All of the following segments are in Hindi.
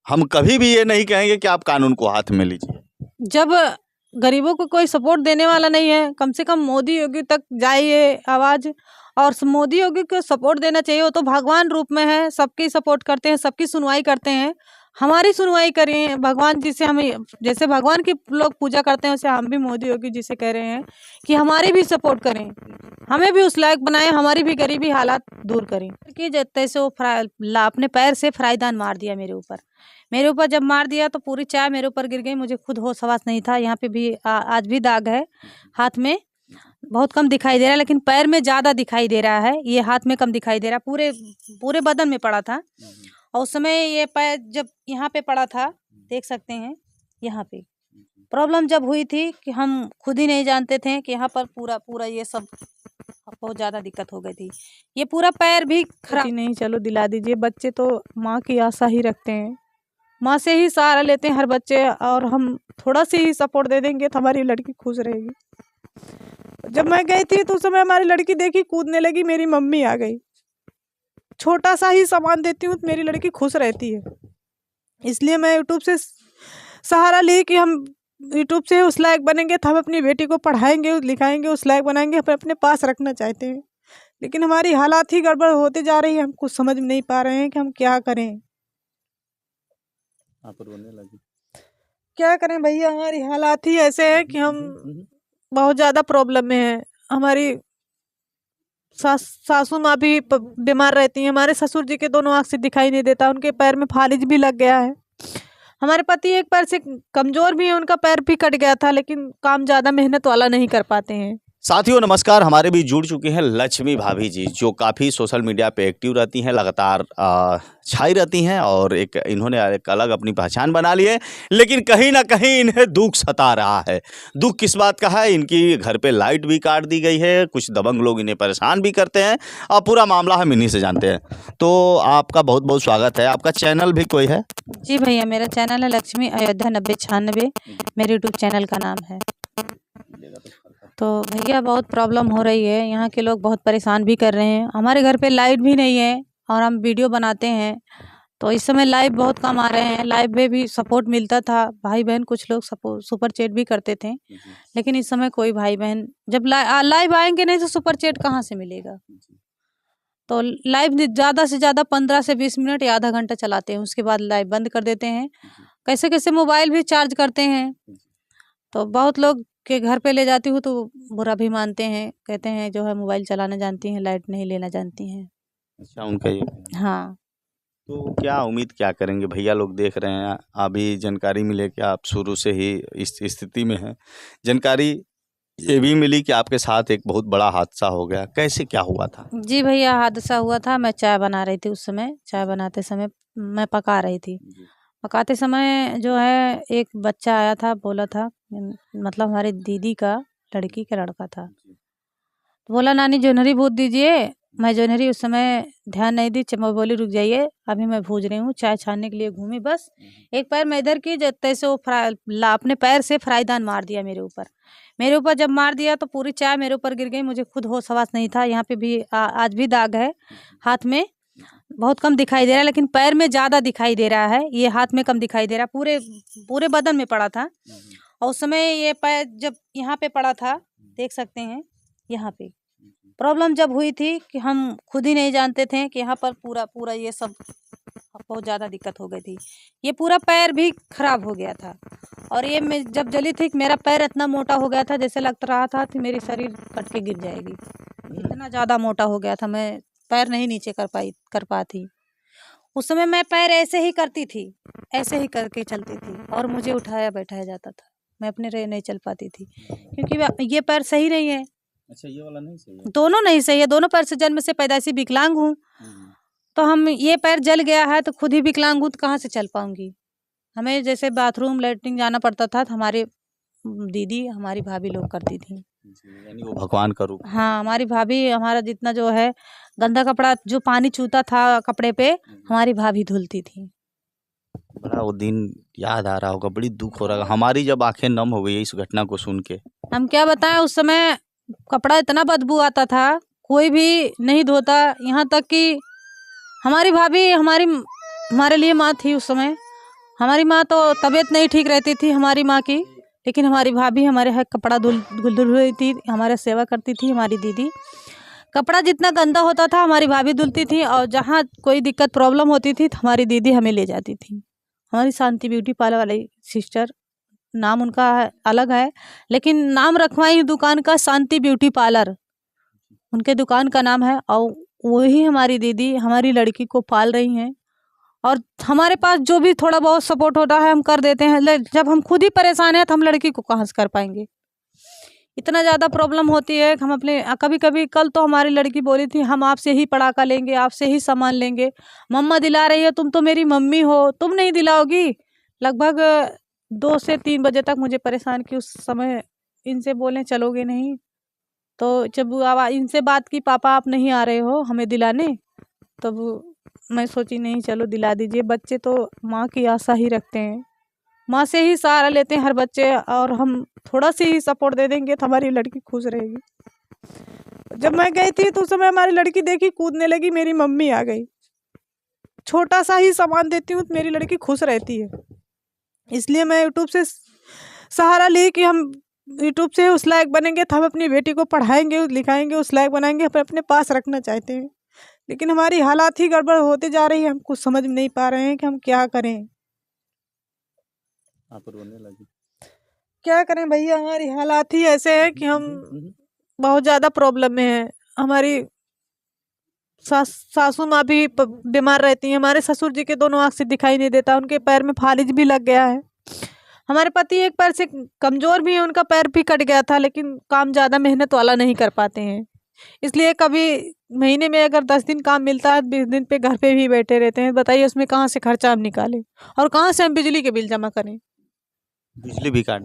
हम कभी भी ये नहीं कहेंगे कि आप कानून को हाथ में लीजिए। जब गरीबों को कोई सपोर्ट देने वाला नहीं है, कम से कम मोदी योगी तक जाइए आवाज़, और मोदी योगी को सपोर्ट देना चाहिए। वो तो भगवान रूप में है, सबकी सपोर्ट करते हैं, सबकी सुनवाई करते हैं। हमारी सुनवाई करिए भगवान जी से। हमें जैसे भगवान की लोग पूजा करते हैं, वैसे हम भी मोदी योगी जी से कह रहे हैं कि हमारी भी सपोर्ट करें, हमें भी उस लायक बनाएं, हमारी भी गरीबी हालात दूर करें। कि जैसे वो अपने पैर से फ्राईदान मार दिया मेरे ऊपर जब मार दिया तो पूरी चाय मेरे ऊपर गिर गई। मुझे खुद होश हवास नहीं था। यहाँ पे भी आज भी दाग है, हाथ में बहुत कम दिखाई दे रहा है, लेकिन पैर में ज़्यादा दिखाई दे रहा है। ये हाथ में कम दिखाई दे रहा है, पूरे बदन में पड़ा था। और उस समय ये पैर जब यहाँ पे पड़ा था, देख सकते हैं यहाँ पे प्रॉब्लम जब हुई थी कि हम खुद ही नहीं जानते थे कि यहाँ पर पूरा ये सब बहुत ज़्यादा दिक्कत हो गई थी। ये पूरा पैर भी खराब नहीं। चलो दिला दीजिए, बच्चे तो माँ की आशा ही रखते हैं, माँ से ही सहारा लेते हैं हर बच्चे, और हम थोड़ा सी ही सपोर्ट दे देंगे तो हमारी लड़की खुश रहेगी। जब मैं गई थी तो उस समय हमारी लड़की देखी कूदने लगी, मेरी मम्मी आ गई। छोटा सा ही सामान देती हूँ तो मेरी लड़की खुश रहती है। इसलिए मैं यूट्यूब से सहारा ली कि हम यूट्यूब से उस लायक बनेंगे तो हम अपनी बेटी को पढ़ाएंगे, लिखाएंगे, उस लायक बनाएंगे, हम अपने पास रखना चाहते हैं। लेकिन हमारी हालात ही गड़बड़ होते जा रही है, हम कुछ समझ नहीं पा रहे हैं कि हम क्या करें। आप रोने लगी। क्या करें भैया, हमारी हालात ही ऐसे हैं कि हम बहुत ज़्यादा प्रॉब्लम में हैं। हमारी सासू माँ भी बीमार रहती हैं। हमारे ससुर जी के दोनों आँख से दिखाई नहीं देता, उनके पैर में फालिज भी लग गया है। हमारे पति एक पैर से कमज़ोर भी हैं, उनका पैर भी कट गया था, लेकिन काम ज़्यादा मेहनत वाला नहीं कर पाते हैं। साथियों नमस्कार, हमारे बीच जुड़ चुकी हैं लक्ष्मी भाभी जी, जो काफ़ी सोशल मीडिया पे एक्टिव रहती हैं, लगातार छाई रहती हैं, और इन्होंने एक अलग अपनी पहचान बना ली है। लेकिन कहीं ना कहीं इन्हें दुख सता रहा है। दुख किस बात का है? इनकी घर पे लाइट भी काट दी गई है, कुछ दबंग लोग इन्हें परेशान भी करते हैं, और पूरा मामला हम इन्हीं से जानते हैं। तो आपका बहुत बहुत स्वागत है। आपका चैनल भी कोई है? जी भैया, मेरा चैनल है लक्ष्मी अयोध्या 9096, मेरे यूट्यूब चैनल का नाम है। तो भैया बहुत प्रॉब्लम हो रही है, यहाँ के लोग बहुत परेशान भी कर रहे हैं। हमारे घर पे लाइट भी नहीं है और हम वीडियो बनाते हैं, तो इस समय लाइव बहुत कम आ रहे हैं। लाइव में भी सपोर्ट मिलता था, भाई बहन कुछ लोग सुपर चैट भी करते थे, लेकिन इस समय कोई भाई बहन जब लाइव आएंगे नहीं तो सुपर चैट कहाँ से मिलेगा। तो लाइव ज़्यादा से ज़्यादा 15 से 20 मिनट या आधा घंटा चलाते हैं, उसके बाद लाइव बंद कर देते हैं। कैसे कैसे मोबाइल भी चार्ज करते हैं। तो बहुत लोग के घर पे ले जाती हूँ तो बुरा भी मानते हैं, कहते हैं जो है मोबाइल चलाना जानती हैं, लाइट नहीं लेना जानती हैं। अच्छा, उनका ये। हाँ। तो क्या उम्मीद क्या करेंगे? भैया लोग देख रहे हैं, अभी जानकारी मिले कि आप शुरू से ही इस स्थिति में हैं। जानकारी ये भी मिली कि आपके साथ एक बहुत बड़ा हादसा हो गया, कैसे क्या हुआ था? जी भैया, हादसा हुआ था। मैं चाय बना रही थी, उस समय चाय बनाते समय मैं पका रही थी। पकाते समय जो है एक बच्चा आया था, बोला था, मतलब हमारी दीदी का लड़की का लड़का था, तो बोला नानी जोनहरी भूज दीजिए। मैं जोनहरी उस समय ध्यान नहीं दी, मैं बोली रुक जाइए अभी मैं भूज रही हूँ। चाय छानने के लिए घूमी, बस एक पैर मैं इधर की, जैसे वो अपने पैर से फ्राईदान मार दिया मेरे ऊपर जब मार दिया तो पूरी चाय मेरे ऊपर गिर गई। मुझे खुद होश हवास नहीं था। यहाँ पे भी आज भी दाग है, हाथ में बहुत कम दिखाई दे रहा है, लेकिन पैर में ज़्यादा दिखाई दे रहा है। ये हाथ में कम दिखाई दे रहा है, पूरे बदन में पड़ा था। और उस समय ये पैर जब यहाँ पे पड़ा था, देख सकते हैं यहाँ पे प्रॉब्लम जब हुई थी कि हम खुद ही नहीं जानते थे कि यहाँ पर पूरा ये सब बहुत ज़्यादा दिक्कत हो गई थी। ये पूरा पैर भी खराब हो गया था, और ये मैं जब जली थी मेरा पैर इतना मोटा हो गया था, जैसे लग रहा था कि मेरी शरीर कट के गिर जाएगी, इतना ज़्यादा मोटा हो गया था। मैं पैर नहीं नीचे कर पाती। उस समय मैं पैर ऐसे ही करती थी, ऐसे ही करके चलती थी, और मुझे उठाया बैठाया जाता था। मैं अपने रे नहीं चल पाती थी, क्योंकि ये पैर सही नहीं है। अच्छा, ये वाला नहीं सही है? दोनों नहीं सही है, दोनों पैर से जन्म से पैदाइशी विकलांग हूँ। तो हम ये पैर जल गया है तो खुद ही विकलांग हूँ, तो कहाँ से चल पाऊंगी। हमें जैसे बाथरूम लैट्रिन जाना पड़ता था, तो हमारी दीदी हमारी भाभी लोग करती थी। यानी वो भगवान का रूप। हाँ, हमारी भाभी, हमारा जितना जो है गंदा कपड़ा जो पानी छूता था कपड़े पे, हमारी भाभी धुलती थी। बड़ा वो दिन याद आ रहा होगा, बड़ी दुख हो रहा होगा। हमारी जब आंखें नम हो गई इस घटना को सुन के। हम क्या बताएं, उस समय कपड़ा इतना बदबू आता था, कोई भी नहीं धोता। यहाँ तक कि हमारी भाभी हमारे लिए माँ थी उस समय, हमारी माँ तो तबीयत नहीं ठीक रहती थी हमारी माँ की, लेकिन हमारी भाभी हमारे यहाँ कपड़ा धुल रही थी, हमारे सेवा करती थी। हमारी दीदी कपड़ा जितना गंदा होता था हमारी भाभी धुलती थी, और जहाँ कोई दिक्कत प्रॉब्लम होती थी तो हमारी दीदी हमें ले जाती थी। हमारी शांति ब्यूटी पार्लर वाली सिस्टर, नाम उनका अलग है, लेकिन नाम रखवाई दुकान का शांति ब्यूटी पार्लर, उनके दुकान का नाम है। और वही हमारी दीदी हमारी लड़की को पाल रही हैं, और हमारे पास जो भी थोड़ा बहुत सपोर्ट होता है हम कर देते हैं। जब हम खुद ही परेशान हैं तो हम लड़की को कहाँ से कर पाएंगे। इतना ज़्यादा प्रॉब्लम होती है कि हम अपने कभी कभी, कल तो हमारी लड़की बोली थी हम आपसे ही पड़ाका लेंगे, आपसे ही सामान लेंगे, मम्मा दिला रही है, तुम तो मेरी मम्मी हो, तुम नहीं दिलाओगी। लगभग 2 से 3 बजे तक मुझे परेशान की। उस समय इनसे बोलें चलोगे नहीं, तो जब इनसे बात की पापा आप नहीं आ रहे हो हमें दिलाने, तब मैं सोची नहीं चलो दिला दीजिए। बच्चे तो माँ की आशा ही रखते हैं, माँ से ही सहारा लेते हैं हर बच्चे, और हम थोड़ा सी ही सपोर्ट दे देंगे तो हमारी लड़की खुश रहेगी। जब मैं गई थी तो उस समय हमारी लड़की देखी कूदने लगी, मेरी मम्मी आ गई। छोटा सा ही सामान देती हूँ तो मेरी लड़की खुश रहती है। इसलिए मैं यूट्यूब से सहारा ली कि हम यूट्यूब से उस लायक बनेंगे तो हम अपनी बेटी को पढ़ाएंगे, लिखाएंगे, उस लायक बनाएंगे, अपने पास रखना चाहते हैं। लेकिन हमारी हालात ही गड़बड़ होते जा रही है, हम कुछ समझ नहीं पा रहे हैं कि हम क्या करें। आप रोने लगी। क्या करें भैया, हमारी हालात ही ऐसे हैं कि हम बहुत ज़्यादा प्रॉब्लम में हैं। हमारी सासू माँ भी बीमार रहती हैं, हमारे ससुर जी के दोनों आँख से दिखाई नहीं देता, उनके पैर में फालिज भी लग गया है। हमारे पति एक पैर से कमज़ोर भी है, उनका पैर भी कट गया था, लेकिन काम ज़्यादा मेहनत वाला नहीं कर पाते हैं। इसलिए कभी महीने में अगर 10 दिन काम मिलता है, 20 दिन पे घर पे भी बैठे रहते हैं। बताइए उसमें कहाँ से खर्चा हम निकालें, और कहाँ से हम बिजली के बिल जमा करें। बिजली भी काट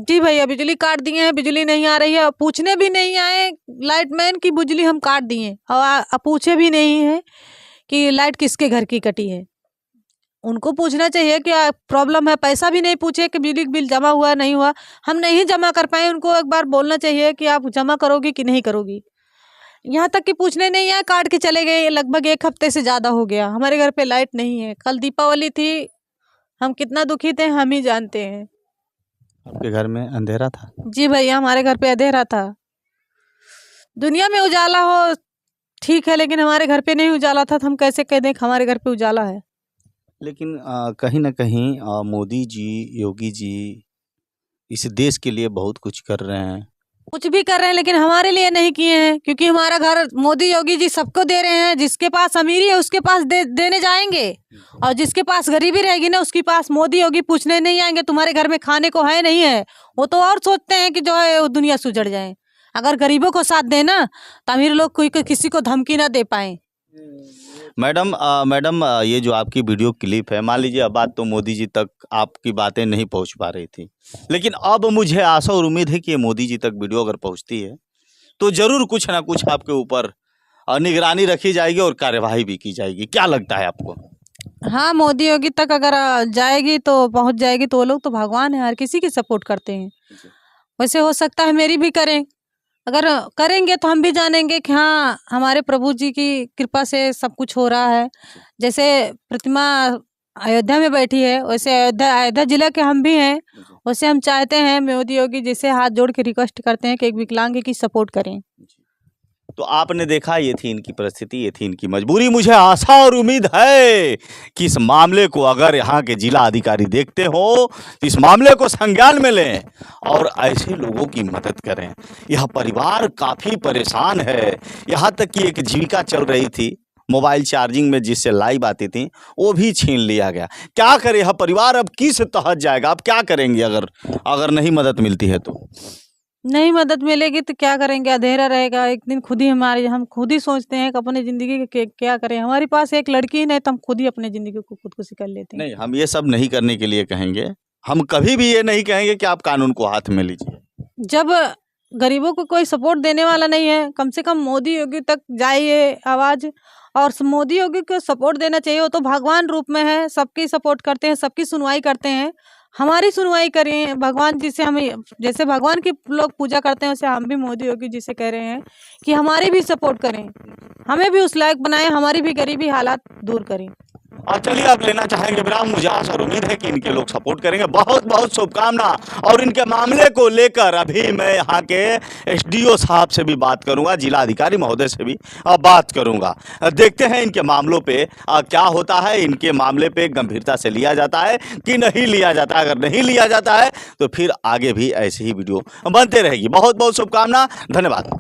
जी भैया, बिजली काट दिए हैं, बिजली नहीं आ रही है, पूछने भी नहीं आए लाइटमैन की बिजली हम काट दिए, और पूछे भी नहीं है कि लाइट किसके घर की कटी है। उनको पूछना चाहिए कि प्रॉब्लम है, पैसा भी नहीं पूछे कि बिजली बिल जमा हुआ नहीं हुआ। हम नहीं जमा कर पाए, उनको एक बार बोलना चाहिए कि आप जमा करोगी कि नहीं करोगी। यहाँ तक कि पूछने नहीं आए, काट के चले गए। लगभग 1 हफ्ते से ज़्यादा हो गया, हमारे घर पे लाइट नहीं है। कल दीपावली थी, हम कितना दुखी थे हम ही जानते हैं। आपके घर में अंधेरा था? जी भैया, हमारे घर पे अंधेरा था। दुनिया में उजाला हो ठीक है, लेकिन हमारे घर पे नहीं उजाला था, तो हम कैसे कह दें कि हमारे घर पे उजाला है। लेकिन कहीं ना कहीं मोदी जी, योगी जी इस देश के लिए बहुत कुछ कर रहे हैं। कुछ भी कर रहे हैं, लेकिन हमारे लिए नहीं किए हैं, क्योंकि हमारा घर मोदी योगी जी सबको दे रहे हैं। जिसके पास अमीरी है उसके पास देने जाएंगे, और जिसके पास गरीबी रहेगी ना उसके पास मोदी योगी पूछने नहीं आएंगे तुम्हारे घर में खाने को है नहीं है। वो तो और सोचते हैं कि जो है वो दुनिया सुजड़ जाए। अगर गरीबों को साथ देना तो अमीर लोग कोई किसी को धमकी ना दे पाए। मैडम, ये जो आपकी वीडियो क्लिप है, मान लीजिए अब बात तो मोदी जी तक आपकी बातें नहीं पहुंच पा रही थी, लेकिन अब मुझे आशा और उम्मीद है कि ये मोदी जी तक वीडियो अगर पहुंचती है तो ज़रूर कुछ ना कुछ आपके ऊपर निगरानी रखी जाएगी और कार्यवाही भी की जाएगी। क्या लगता है आपको? हाँ, मोदी योगी तक अगर जाएगी तो पहुंच जाएगी, तो वो लोग तो भगवान है, हर किसी की सपोर्ट करते हैं। वैसे हो सकता है मेरी भी करें, अगर करेंगे तो हम भी जानेंगे कि हाँ हमारे प्रभु जी की कृपा से सब कुछ हो रहा है। जैसे प्रतिमा अयोध्या में बैठी है, वैसे अयोध्या जिला के हम भी हैं। वैसे हम चाहते हैं मोदी योगी जिसे हाथ जोड़ के रिक्वेस्ट करते हैं कि एक विकलांग की सपोर्ट करें। तो आपने देखा, ये थी इनकी परिस्थिति, ये थी इनकी मजबूरी। मुझे आशा और उम्मीद है कि इस मामले को अगर यहाँ के जिला अधिकारी देखते हो तो इस मामले को संज्ञान में लें और ऐसे लोगों की मदद करें। यह परिवार काफ़ी परेशान है, यहाँ तक कि एक जीविका चल रही थी, मोबाइल चार्जिंग में जिससे लाइव आती थी वो भी छीन लिया गया। क्या करे यह परिवार, अब किस तहत जाएगा? आप क्या करेंगे अगर नहीं मदद मिलती है तो? नहीं मदद मिलेगी तो क्या करेंगे, अंधेरा रहेगा। एक दिन खुद ही हम खुद ही सोचते हैं कि अपनी ज़िंदगी के क्या करें। हमारे पास एक लड़की ही नहीं तो हम खुद ही अपनी ज़िंदगी को खुदकुशी कर लेते हैं। नहीं, हम ये सब नहीं करने के लिए कहेंगे, हम कभी भी ये नहीं कहेंगे कि आप कानून को हाथ में लीजिए। जब गरीबों को कोई सपोर्ट देने वाला नहीं है, कम से कम मोदी योगी तक जाइए आवाज़, और मोदी योगी को सपोर्ट देना चाहिए। वो तो भगवान रूप में है, सबकी सपोर्ट करते हैं, सबकी सुनवाई करते हैं। हमारी सुनवाई करें भगवान जी से। हम जैसे भगवान की लोग पूजा करते हैं, वैसे हम भी मोदी योगी जी से कह रहे हैं कि हमारी भी सपोर्ट करें, हमें भी उस लायक बनाएं, हमारी भी गरीबी हालात दूर करें। और चलिए अब लेना चाहेंगे विराम। मुझे आशा और उम्मीद है कि इनके लोग सपोर्ट करेंगे। बहुत बहुत शुभकामना। और इनके मामले को लेकर अभी मैं यहाँ के एसडीओ साहब से भी बात करूँगा, जिला अधिकारी महोदय से भी बात करूँगा। देखते हैं इनके मामलों पे क्या होता है, इनके मामले पे गंभीरता से लिया जाता है कि नहीं लिया जाता। अगर नहीं लिया जाता है तो फिर आगे भी ऐसी ही वीडियो बनते रहेगी। बहुत बहुत शुभकामना, धन्यवाद।